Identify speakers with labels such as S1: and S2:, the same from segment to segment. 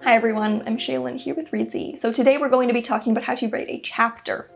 S1: Hi everyone, I'm Shaylin here with Reedsy. So today we're going to be talking about how to write a chapter.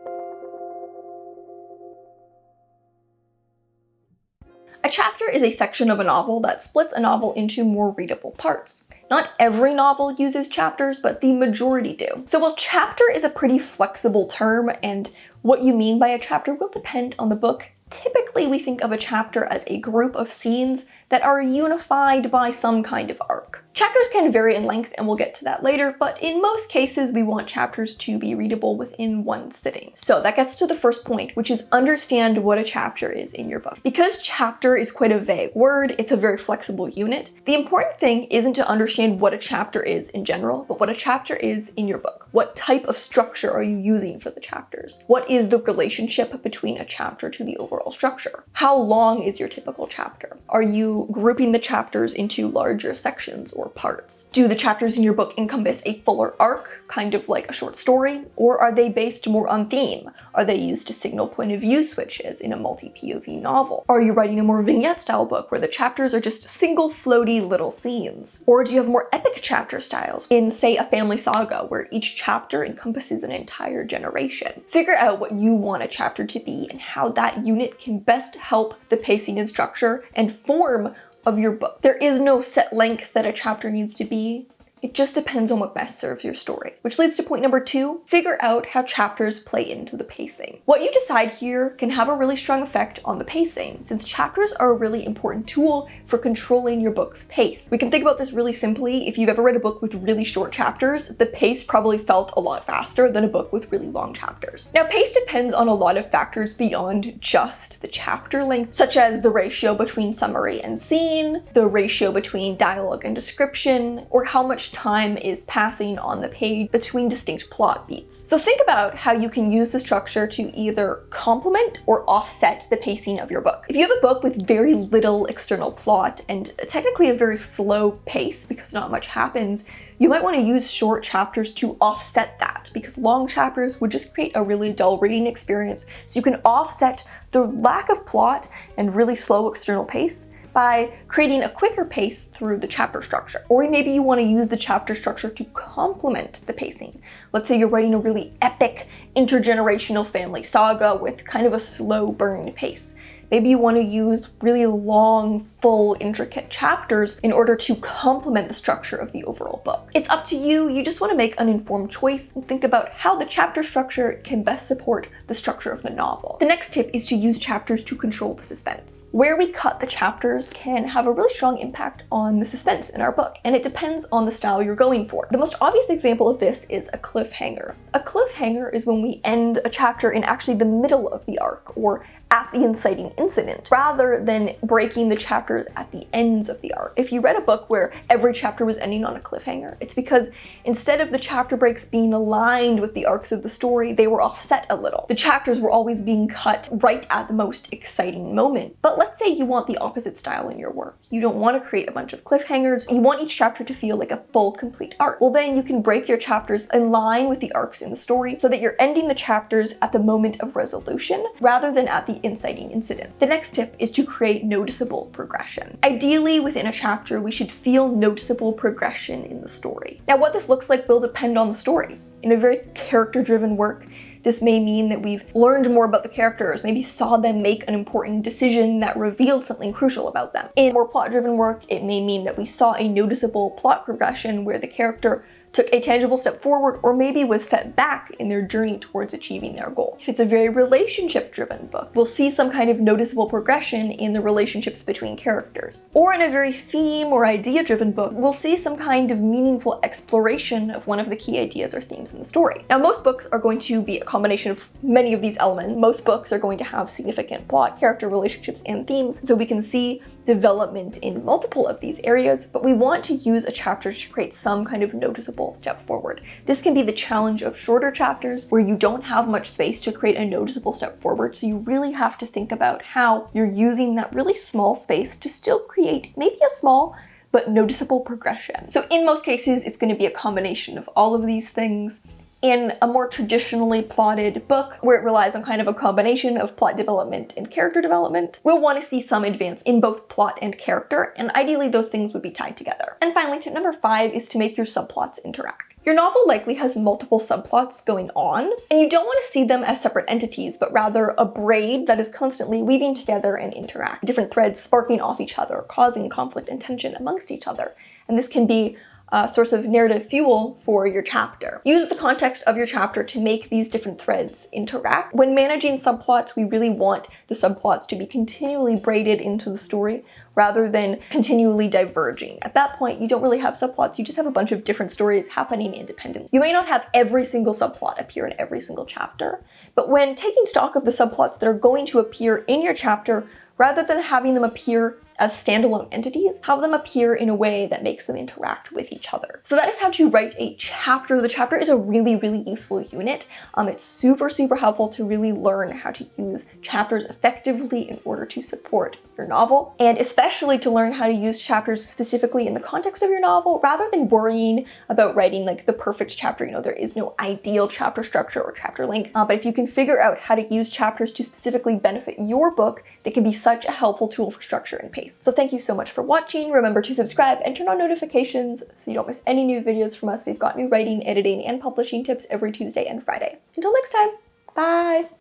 S1: A chapter is a section of a novel that splits a novel into more readable parts. Not every novel uses chapters, but the majority do. So while chapter is a pretty flexible term, and what you mean by a chapter will depend on the book, typically we think of a chapter as a group of scenes that are unified by some kind of arc. Chapters can vary in length, and we'll get to that later, but in most cases we want chapters to be readable within one sitting. So that gets to the first point, which is understand what a chapter is in your book. Because chapter is quite a vague word, it's a very flexible unit, the important thing isn't to understand what a chapter is in general, but what a chapter is in your book. What type of structure are you using for the chapters? What is the relationship between a chapter to the overall structure? How long is your typical chapter? Are you grouping the chapters into larger sections or parts? Do the chapters in your book encompass a fuller arc, kind of like a short story, or are they based more on theme? Are they used to signal point of view switches in a multi-POV novel? Are you writing a more vignette style book where the chapters are just single floaty little scenes? Or do you have more epic chapter styles in, say, a family saga where each chapter encompasses an entire generation? Figure out what you want a chapter to be and how that unit can best help the pacing and structure and form of your book. There is no set length that a chapter needs to be. It just depends on what best serves your story. Which leads to point number 2, figure out how chapters play into the pacing. What you decide here can have a really strong effect on the pacing, since chapters are a really important tool for controlling your book's pace. We can think about this really simply. If you've ever read a book with really short chapters, the pace probably felt a lot faster than a book with really long chapters. Now, pace depends on a lot of factors beyond just the chapter length, such as the ratio between summary and scene, the ratio between dialogue and description, or how much time is passing on the page between distinct plot beats. So think about how you can use the structure to either complement or offset the pacing of your book. If you have a book with very little external plot and technically a very slow pace because not much happens, you might want to use short chapters to offset that, because long chapters would just create a really dull reading experience. So you can offset the lack of plot and really slow external pace by creating a quicker pace through the chapter structure. Or maybe you want to use the chapter structure to complement the pacing. Let's say you're writing a really epic intergenerational family saga with kind of a slow burn pace. Maybe you want to use really long, full, intricate chapters in order to complement the structure of the overall book. It's up to you. You just want to make an informed choice and think about how the chapter structure can best support the structure of the novel. The next tip is to use chapters to control the suspense. Where we cut the chapters can have a really strong impact on the suspense in our book, and it depends on the style you're going for. The most obvious example of this is a cliffhanger. A cliffhanger is when we end a chapter in actually the middle of the arc, or at the inciting incident, rather than breaking the chapters at the ends of the arc. If you read a book where every chapter was ending on a cliffhanger, it's because instead of the chapter breaks being aligned with the arcs of the story, they were offset a little. The chapters were always being cut right at the most exciting moment. But let's say you want the opposite style in your work. You don't want to create a bunch of cliffhangers. You want each chapter to feel like a full, complete arc. Well, then you can break your chapters in line with the arcs in the story so that you're ending the chapters at the moment of resolution rather than at the inciting incident. The next tip is to create noticeable progression. Ideally, within a chapter, we should feel noticeable progression in the story. Now, what this looks like will depend on the story. In a very character-driven work, this may mean that we've learned more about the characters, maybe saw them make an important decision that revealed something crucial about them. In more plot-driven work, it may mean that we saw a noticeable plot progression where the character took a tangible step forward, or maybe was set back in their journey towards achieving their goal. If it's a very relationship-driven book, we'll see some kind of noticeable progression in the relationships between characters. Or in a very theme or idea-driven book, we'll see some kind of meaningful exploration of one of the key ideas or themes in the story. Now, most books are going to be a combination of many of these elements. Most books are going to have significant plot, character, relationships, and themes, so we can see development in multiple of these areas, but we want to use a chapter to create some kind of noticeable step forward. This can be the challenge of shorter chapters where you don't have much space to create a noticeable step forward, so you really have to think about how you're using that really small space to still create maybe a small but noticeable progression. So in most cases, it's going to be a combination of all of these things. In a more traditionally plotted book, where it relies on kind of a combination of plot development and character development, we'll want to see some advance in both plot and character, and ideally those things would be tied together. And finally, tip number 5 is to make your subplots interact. Your novel likely has multiple subplots going on, and you don't want to see them as separate entities, but rather a braid that is constantly weaving together and interact, different threads sparking off each other, causing conflict and tension amongst each other. And this can be a source of narrative fuel for your chapter. Use the context of your chapter to make these different threads interact. When managing subplots, we really want the subplots to be continually braided into the story rather than continually diverging. At that point, you don't really have subplots, you just have a bunch of different stories happening independently. You may not have every single subplot appear in every single chapter, but when taking stock of the subplots that are going to appear in your chapter, rather than having them appear as standalone entities, have them appear in a way that makes them interact with each other. So that is how to write a chapter. The chapter is a really, really useful unit. It's super, super helpful to really learn how to use chapters effectively in order to support your novel, and especially to learn how to use chapters specifically in the context of your novel, rather than worrying about writing like the perfect chapter. You know, there is no ideal chapter structure or chapter length, but if you can figure out how to use chapters to specifically benefit your book, they can be such a helpful tool for structure and pace. So thank you so much for watching. Remember to subscribe and turn on notifications so you don't miss any new videos from us. We've got new writing, editing, and publishing tips every Tuesday and Friday. Until next time, bye!